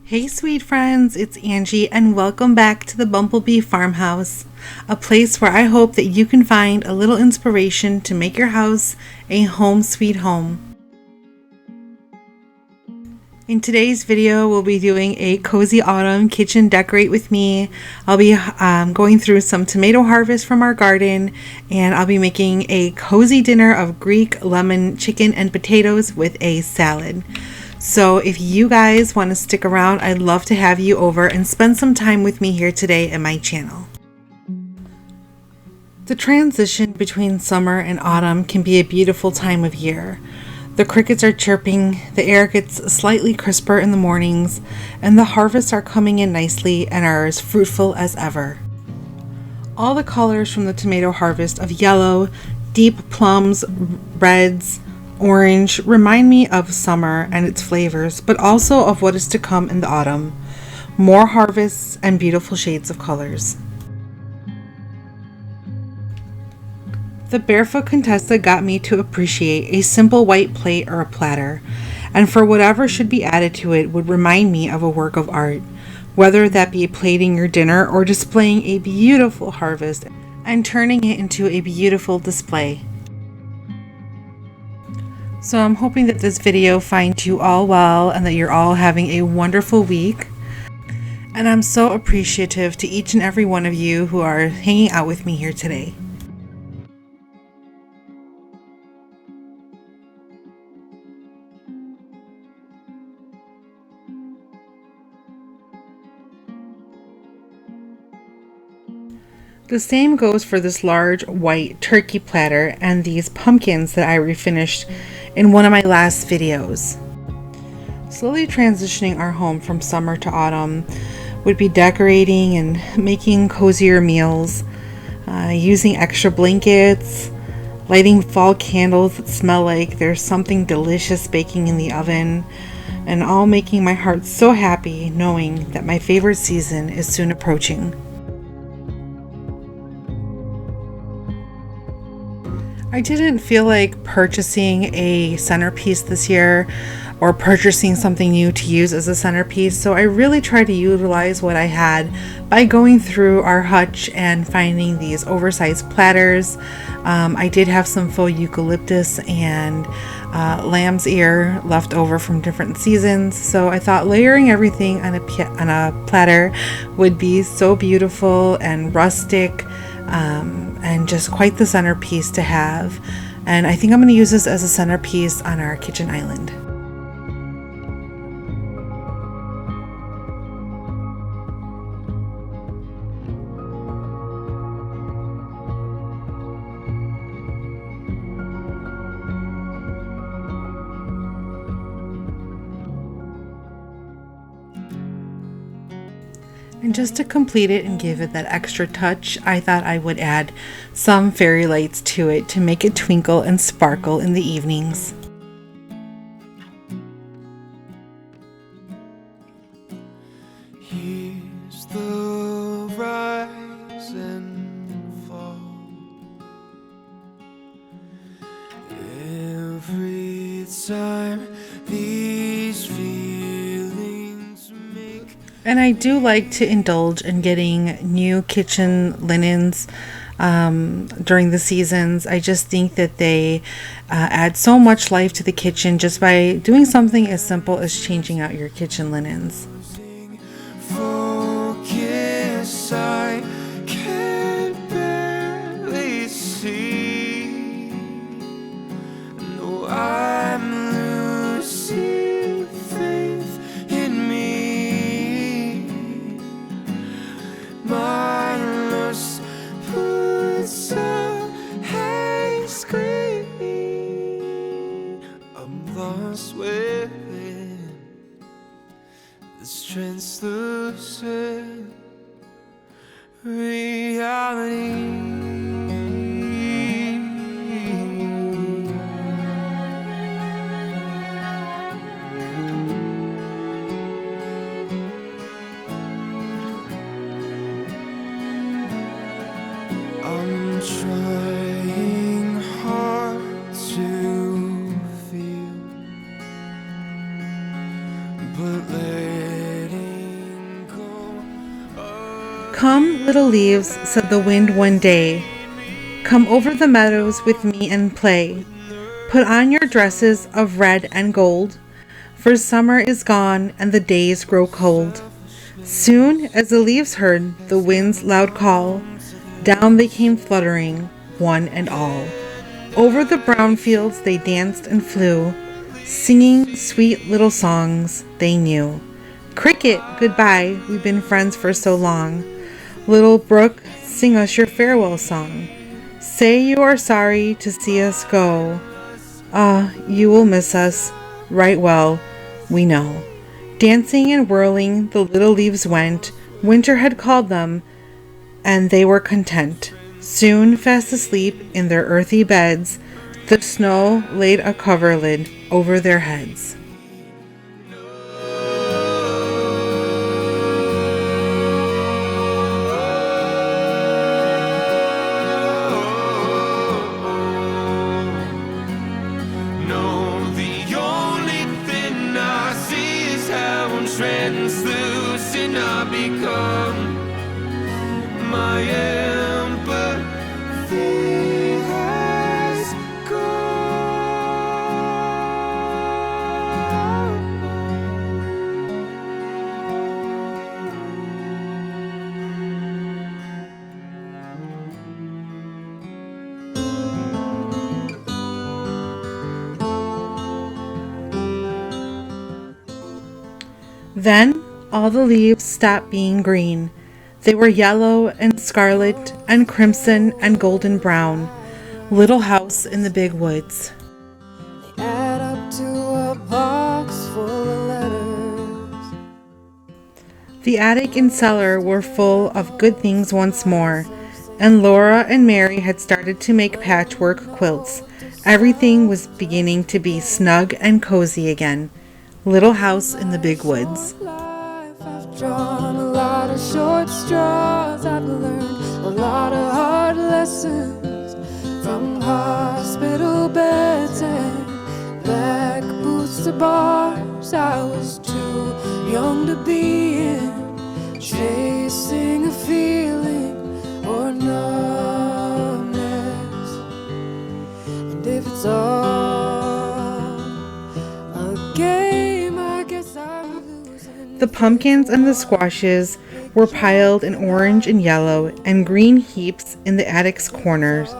Hey sweet friends, it's Angie and welcome back to the Bumblebee Farmhouse, a place where I hope that you can find a little inspiration to make your house a home sweet home. In today's video, we'll be doing a cozy autumn kitchen decorate with me. I'll be going through some tomato harvest from our garden, and I'll be making a cozy dinner of Greek lemon chicken and potatoes with a salad. So if you guys want to stick around, I'd love to have you over and spend some time with me here today at my channel. The transition between summer and autumn can be a beautiful time of year. The crickets are chirping, the air gets slightly crisper in the mornings, and the harvests are coming in nicely and are as fruitful as ever. All the colors from the tomato harvest of yellow, deep plums, reds, orange remind me of summer and its flavors, but also of what is to come in the autumn. More harvests and beautiful shades of colors. The Barefoot Contessa got me to appreciate a simple white plate or a platter, and for whatever should be added to it would remind me of a work of art, whether that be plating your dinner or displaying a beautiful harvest and turning it into a beautiful display. So I'm hoping that this video finds you all well and that you're all having a wonderful week. And I'm so appreciative to each and every one of you who are hanging out with me here today. The same goes for this large white turkey platter and these pumpkins that I refinished in one of my last videos. Slowly transitioning our home from summer to autumn would be decorating and making cozier meals, using extra blankets, lighting fall candles that smell like there's something delicious baking in the oven, and all making my heart so happy knowing that my favorite season is soon approaching. I didn't feel like purchasing a centerpiece this year or purchasing something new to use as a centerpiece, so I really tried to utilize what I had by going through our hutch and finding these oversized platters. I did have some faux eucalyptus and lamb's ear left over from different seasons, so I thought layering everything on a platter would be so beautiful and rustic. And just quite the centerpiece to have. And I think I'm going to use this as a centerpiece on our kitchen island. And just to complete it and give it that extra touch, I thought I would add some fairy lights to it to make it twinkle and sparkle in the evenings. Here's the rise and fall. Every time these feelings make. And I do like to indulge in getting new kitchen linens during the seasons. I just think that they add so much life to the kitchen just by doing something as simple as changing out your kitchen linens. Focus, I can barely see. No, I'm losing faith in me. My lust puts a haze screen. I'm lost within this translucent reality. I'm trying hard to feel, but letting "Come, little leaves," said the wind one day. "Come over the meadows with me and play. Put on your dresses of red and gold, for summer is gone and the days grow cold." Soon as the leaves heard the wind's loud call, down they came fluttering, one and all. Over the brown fields they danced and flew, singing sweet little songs they knew. "Cricket, goodbye, we've been friends for so long. Little brook, sing us your farewell song. Say you are sorry to see us go. Ah, you will miss us right well, we know." Dancing and whirling the little leaves went. Winter had called them, and they were content. Soon fast asleep in their earthy beds, the snow laid a coverlid over their heads. Translucent I become, my empathy has Then all the leaves stopped being green. They were yellow and scarlet and crimson and golden brown. Little house in the big woods. They add up to a box full of letters. The attic and cellar were full of good things once more, and Laura and Mary had started to make patchwork quilts. Everything was beginning to be snug and cozy again. Little house in the big woods. I've drawn a lot of short straws. I've learned a lot of hard lessons, from hospital beds and black boots to bars. I was too young to be in, chasing a feeling or numbness. And if it's all a game, I guess I'm losing. The pumpkins and the squashes were piled in orange and yellow and green heaps in the attic's corners.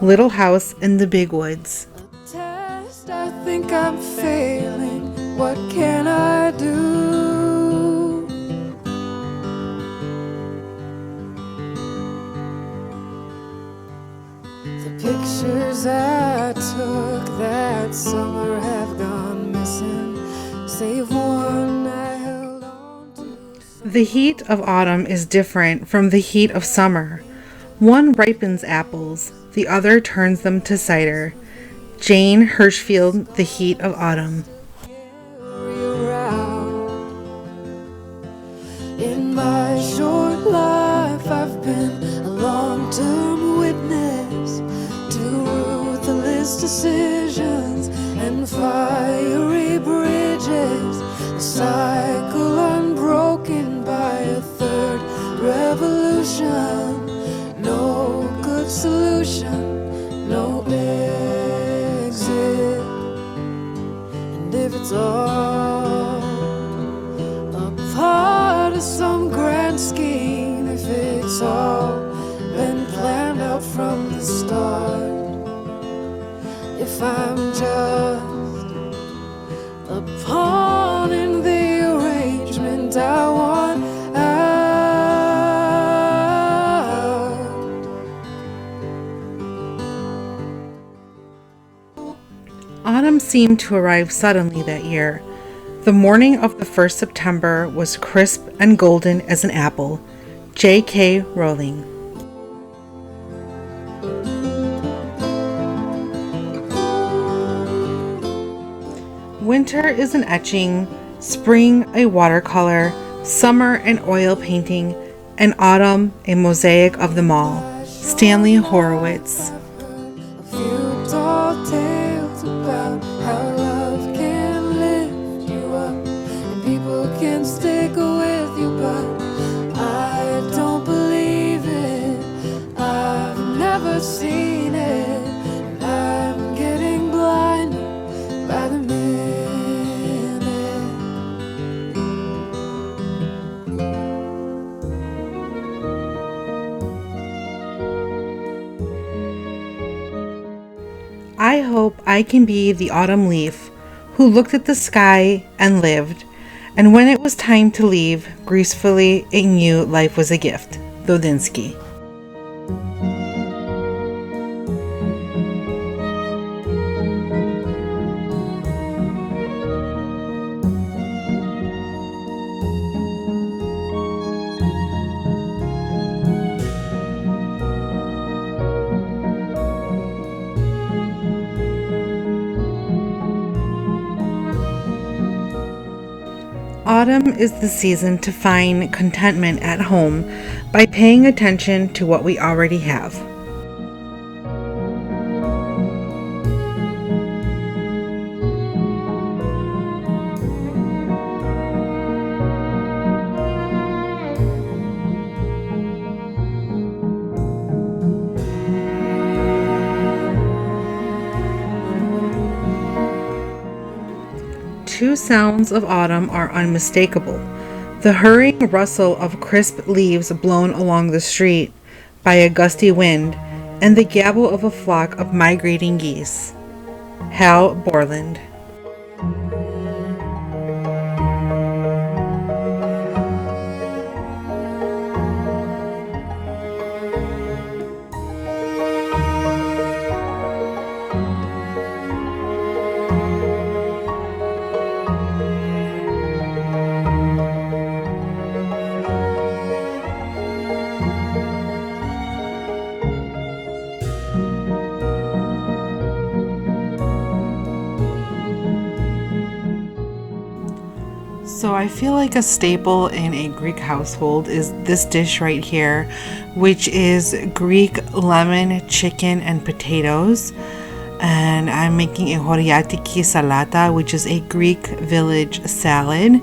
Little house in the big woods. Test, I think I'm failing. What can I do? The pictures I took that summer have gone missing, save one I held on to. The heat of autumn is different from the heat of summer. One ripens apples, the other turns them to cider. Jane Hirschfield, The Heat of Autumn. In my short life, I've been a long-term witness to ruthless decisions and fiery bridges. The cycle unbroken by a third revolution. No good solution, no exit. And if it's all a part of some grand scheme, if it's all been planned out from the start, if I'm just a pawn in the arrangement I want out. Autumn seemed to arrive suddenly that year. The morning of the 1st September was crisp and golden as an apple. J.K. Rowling. Winter is an etching, spring a watercolor, summer an oil painting, and autumn a mosaic of them all. Stanley Horowitz. A few tall tales about how love can lift you up and people can stick with you, but I don't believe hope I can be the autumn leaf who looked at the sky and lived, and when it was time to leave, gracefully it knew life was a gift. Dodinsky. Autumn is the season to find contentment at home by paying attention to what we already have. Two sounds of autumn are unmistakable: the hurrying rustle of crisp leaves blown along the street by a gusty wind, and the gabble of a flock of migrating geese. Hal Borland. So I feel like a staple in a Greek household is this dish right here, which is Greek lemon, chicken, and potatoes. And I'm making a horiatiki salata, which is a Greek village salad.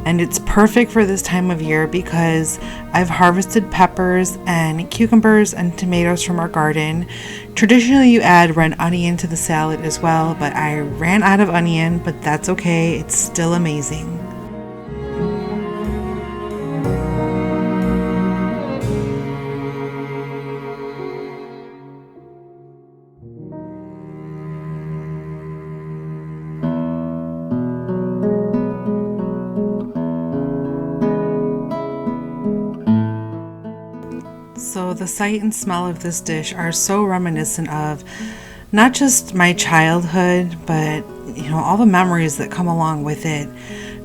And it's perfect for this time of year because I've harvested peppers and cucumbers and tomatoes from our garden. Traditionally, you add red onion to the salad as well, but I ran out of onion, but that's okay. It's still amazing. So the sight and smell of this dish are so reminiscent of not just my childhood, but all the memories that come along with it.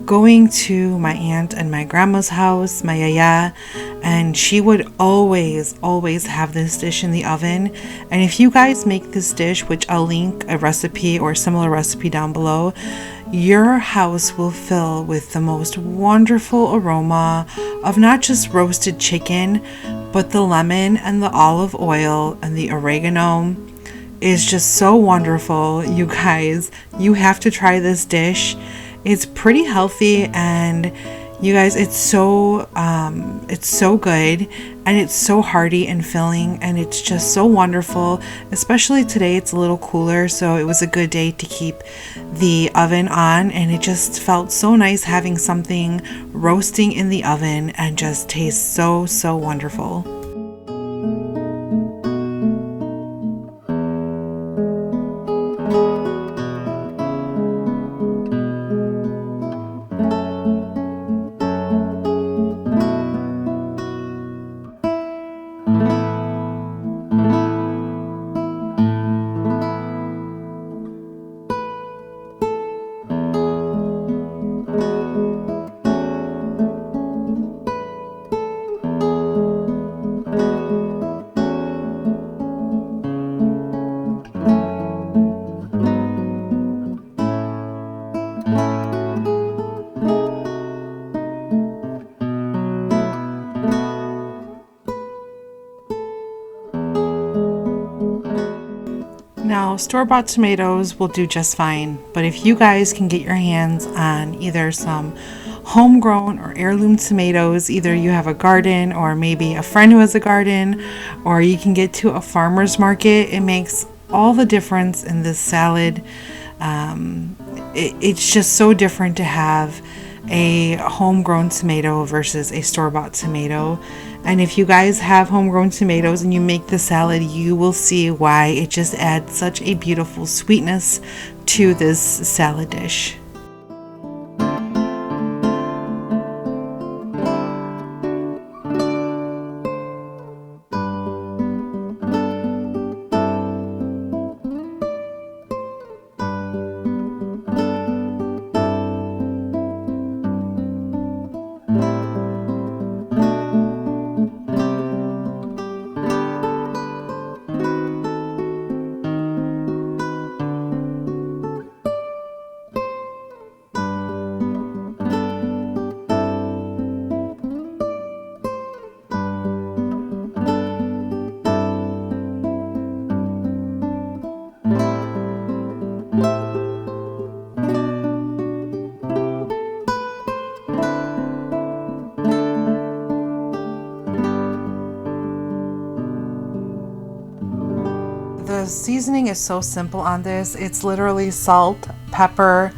Going to my aunt and my grandma's house, my yaya, and she would always have this dish in the oven. And if you guys make this dish, which I'll link a recipe or similar recipe down below, your house will fill with the most wonderful aroma of not just roasted chicken, but the lemon and the olive oil and the oregano is just so wonderful. You guys, you have to try this dish. It's pretty healthy, and you guys, it's so good, and it's so hearty and filling, and it's just so wonderful. Especially today, it's a little cooler, so it was a good day to keep the oven on, and it just felt so nice having something roasting in the oven and just tastes so wonderful. Now, store-bought tomatoes will do just fine, but if you guys can get your hands on either some homegrown or heirloom tomatoes, either you have a garden or maybe a friend who has a garden, or you can get to a farmer's market, it makes all the difference in this salad. It's just so different to have a homegrown tomato versus a store-bought tomato, And if you guys have homegrown tomatoes and you make the salad, you will see why it just adds such a beautiful sweetness to this salad dish. The seasoning is so simple on this. It's literally salt, pepper,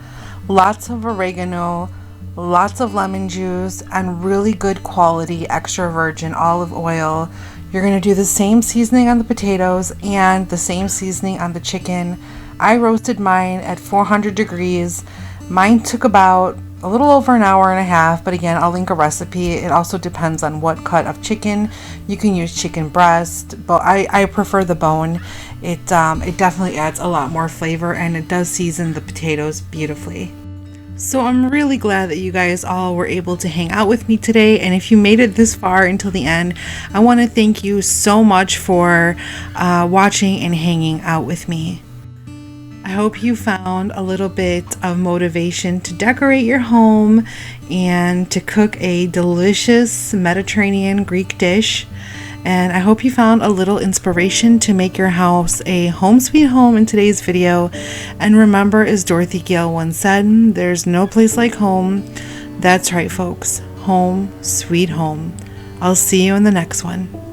lots of oregano, lots of lemon juice, and really good quality extra virgin olive oil. You're going to do the same seasoning on the potatoes and the same seasoning on the chicken. I roasted mine at 400 degrees. Mine took about a little over an hour and a half, but again, I'll link a recipe. It also depends on what cut of chicken. You can use chicken breast, but I prefer the bone. It definitely adds a lot more flavor, and it does season the potatoes beautifully. So I'm really glad that you guys all were able to hang out with me today, and if you made it this far until the end, I want to thank you so much for watching and hanging out with me. I hope you found a little bit of motivation to decorate your home and to cook a delicious Mediterranean Greek dish. And I hope you found a little inspiration to make your house a home sweet home in today's video. And remember, as Dorothy Gale once said, there's no place like home. That's right, folks. Home, sweet home. I'll see you in the next one.